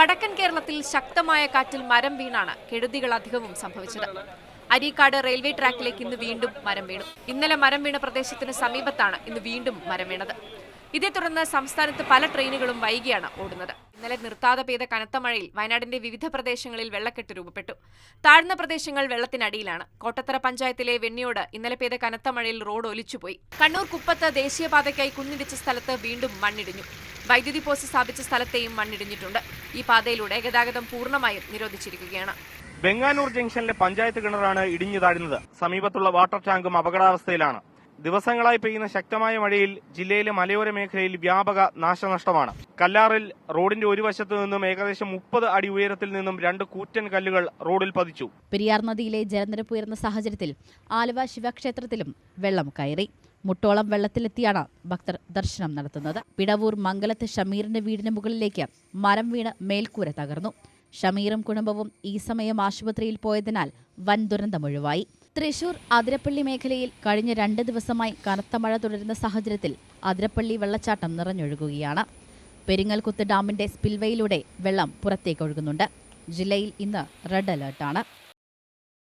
വടക്കൻ കേരളത്തിൽ ശക്തമായ കാറ്റിൽ മരം വീണാണ് കെടുതികൾ അധികവും സംഭവിച്ചത്. അരീക്കാട് റെയിൽവേ ട്രാക്കിലേക്ക് ഇന്ന് വീണ്ടും മരം വീണു. ഇന്നലെ മരം വീണ പ്രദേശത്തിന് സമീപത്താണ് ഇന്ന് വീണ്ടും മരം വീണത്. ഇതേ തുടർന്ന് സംസ്ഥാനത്ത് പല ട്രെയിനുകളും വൈകിയാണ് ഓടുന്നത്. ഇന്നലെ നിർത്താതെ പെയ്ത കനത്ത മഴയിൽ വയനാടിന്റെ വിവിധ പ്രദേശങ്ങളിൽ വെള്ളക്കെട്ട് രൂപപ്പെട്ടു. താഴ്ന്ന പ്രദേശങ്ങൾ വെള്ളത്തിനടിയിലാണ്. കോട്ടത്തറ പഞ്ചായത്തിലെ വെണ്ണിയോട് ഇന്നലെ പെയ്ത കനത്ത മഴയിൽ റോഡ് ഒലിച്ചുപോയി. കണ്ണൂർ കുപ്പത്ത് ദേശീയപാതയ്ക്കായി കുന്നിടിച്ച സ്ഥലത്ത് വീണ്ടും മണ്ണിടിഞ്ഞു. വൈദ്യുതി പോസ്റ്റ് സ്ഥാപിച്ച സ്ഥലത്തെയും മണ്ണിടിഞ്ഞിട്ടുണ്ട്. ഈ പാതയിലൂടെ ഗതാഗതം പൂർണ്ണമായും നിരോധിച്ചിരിക്കുകയാണ്. വെങ്ങാനൂർ ജംഗ്ഷനിലെ പഞ്ചായത്ത് കിണറാണ് ഇടിഞ്ഞു താഴുന്നത്. സമീപത്തുള്ള വാട്ടർ ടാങ്കും അപകടാവസ്ഥയിലാണ്. ദിവസങ്ങളായി പെയ്യുന്ന ശക്തമായ മഴയിൽ ജില്ലയിലെ മലയോര മേഖലയിൽ വ്യാപക നാശനഷ്ടമാണ്. കല്ലാറിൽ റോഡിന്റെ ഒരു വശത്തു നിന്നും ഏകദേശം 30 അടി ഉയരത്തിൽ നിന്നും 2 കൂറ്റൻ കല്ലുകൾ റോഡിൽ പതിച്ചു. പെരിയാർ നദിയിലെ ജലനിരപ്പ് ഉയർന്ന സാഹചര്യത്തിൽ ആലുവ ശിവക്ഷേത്രത്തിലും വെള്ളം കയറി. മുട്ടോളം വെള്ളത്തിലെത്തിയാണ് ഭക്തർ ദർശനം നടത്തുന്നത്. പിടവൂർ മംഗലത്ത് ഷമീറിന്റെ വീടിന് മുകളിലേക്ക് മരം വീണ് മേൽക്കൂര തകർന്നു. ഷമീറും കുടുംബവും ഈ സമയം ആശുപത്രിയിൽ പോയതിനാൽ വൻ ദുരന്തമൊഴിവായി. തൃശൂർ അതിരപ്പള്ളി മേഖലയിൽ കഴിഞ്ഞ 2 ദിവസമായി കനത്ത മഴ തുടരുന്ന സാഹചര്യത്തിൽ അതിരപ്പള്ളി വെള്ളച്ചാട്ടം നിറഞ്ഞൊഴുകുകയാണ്. പെരിങ്ങൽകുത്ത് ഡാമിന്റെ സ്പിൽവേയിലൂടെ വെള്ളം പുറത്തേക്കൊഴുകുന്നുണ്ട്. ജില്ലയിൽ ഇന്ന് റെഡ് അലർട്ടാണ്.